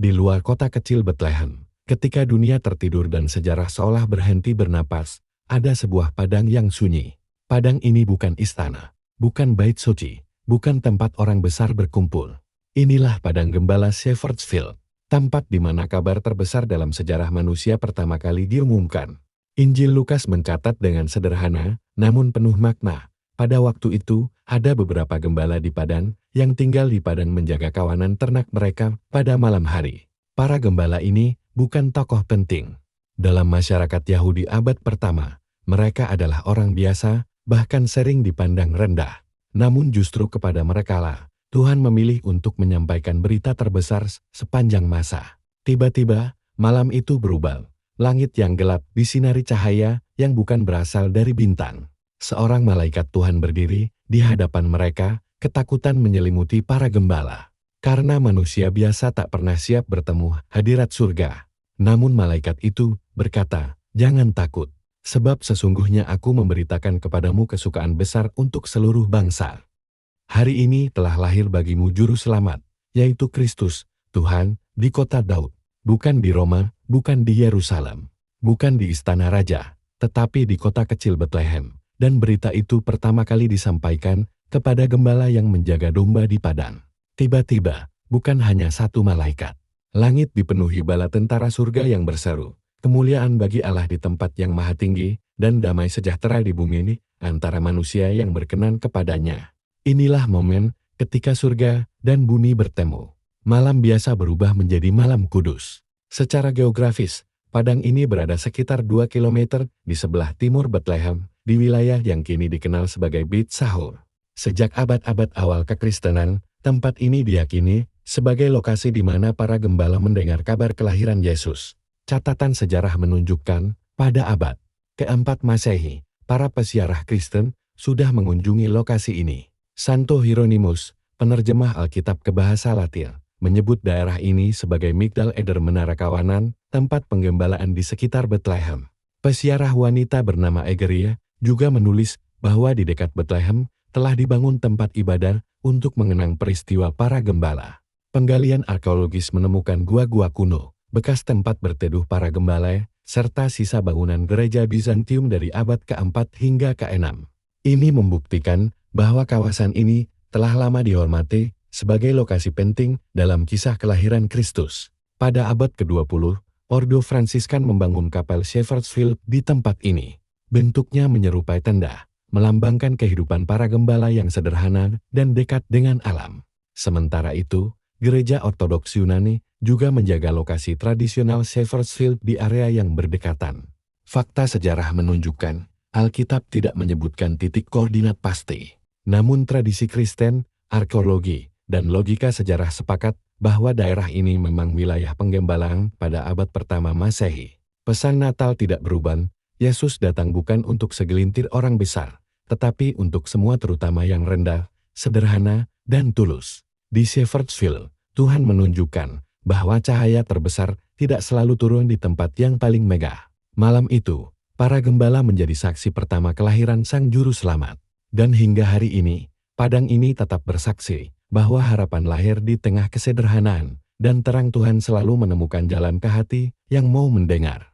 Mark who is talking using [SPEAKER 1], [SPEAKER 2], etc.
[SPEAKER 1] Di luar kota kecil Bethlehem, ketika dunia tertidur dan sejarah seolah berhenti bernapas, ada sebuah padang yang sunyi. Padang ini bukan istana, bukan bait suci, bukan tempat orang besar berkumpul. Inilah padang gembala Shepherd's Field, tempat di mana kabar terbesar dalam sejarah manusia pertama kali diumumkan. Injil Lukas mencatat dengan sederhana, namun penuh makna. Pada waktu itu, ada beberapa gembala di padang yang tinggal di padang menjaga kawanan ternak mereka pada malam hari. Para gembala ini bukan tokoh penting. Dalam masyarakat Yahudi abad pertama, mereka adalah orang biasa, bahkan sering dipandang rendah. Namun justru kepada merekalah Tuhan memilih untuk menyampaikan berita terbesar sepanjang masa. Tiba-tiba, malam itu berubah. Langit yang gelap disinari cahaya yang bukan berasal dari bintang. Seorang malaikat Tuhan berdiri di hadapan mereka, ketakutan menyelimuti para gembala. Karena manusia biasa tak pernah siap bertemu hadirat surga. Namun malaikat itu berkata, "Jangan takut, sebab sesungguhnya aku memberitakan kepadamu kesukaan besar untuk seluruh bangsa. Hari ini telah lahir bagimu juru selamat, yaitu Kristus, Tuhan, di kota Daud, bukan di Roma, bukan di Yerusalem, bukan di istana raja, tetapi di kota kecil Bethlehem." Dan berita itu pertama kali disampaikan kepada gembala yang menjaga domba di padang. Tiba-tiba, bukan hanya satu malaikat. Langit dipenuhi bala tentara surga yang berseru, "Kemuliaan bagi Allah di tempat yang maha tinggi, dan damai sejahtera di bumi ini antara manusia yang berkenan kepadanya." Inilah momen ketika surga dan bumi bertemu. Malam biasa berubah menjadi malam kudus. Secara geografis, padang ini berada sekitar 2 km di sebelah timur Bethlehem, di wilayah yang kini dikenal sebagai Beit Sahur. Sejak abad-abad awal kekristenan, tempat ini diyakini sebagai lokasi di mana para gembala mendengar kabar kelahiran Yesus. Catatan sejarah menunjukkan, pada abad keempat Masehi, para pesiarah Kristen sudah mengunjungi lokasi ini. Santo Hieronymus, penerjemah Alkitab ke bahasa Latin, menyebut daerah ini sebagai Migdal Eder, menara kawanan, tempat penggembalaan di sekitar Bethlehem. Pesiarah wanita bernama Egeria juga menulis bahwa di dekat Bethlehem telah dibangun tempat ibadah untuk mengenang peristiwa para gembala. Penggalian arkeologis menemukan gua-gua kuno, bekas tempat berteduh para gembala, serta sisa bangunan gereja Bizantium dari abad ke-4 hingga ke-6. Ini membuktikan bahwa kawasan ini telah lama dihormati sebagai lokasi penting dalam kisah kelahiran Kristus. Pada abad ke-20, Ordo Fransiskan membangun kapel Shepherd's Field di tempat ini. Bentuknya menyerupai tenda, melambangkan kehidupan para gembala yang sederhana dan dekat dengan alam. Sementara itu, Gereja Ortodoks Yunani juga menjaga lokasi tradisional Shepherd's Field di area yang berdekatan. Fakta sejarah menunjukkan, Alkitab tidak menyebutkan titik koordinat pasti. Namun tradisi Kristen, arkeologi, dan logika sejarah sepakat bahwa daerah ini memang wilayah penggembalaan pada abad pertama Masehi. Pesan Natal tidak berubah. Yesus datang bukan untuk segelintir orang besar, tetapi untuk semua, terutama yang rendah, sederhana, dan tulus. Di Shepherd's Field, Tuhan menunjukkan bahwa cahaya terbesar tidak selalu turun di tempat yang paling megah. Malam itu, para gembala menjadi saksi pertama kelahiran Sang Juru Selamat. Dan hingga hari ini, padang ini tetap bersaksi bahwa harapan lahir di tengah kesederhanaan, dan terang Tuhan selalu menemukan jalan ke hati yang mau mendengar.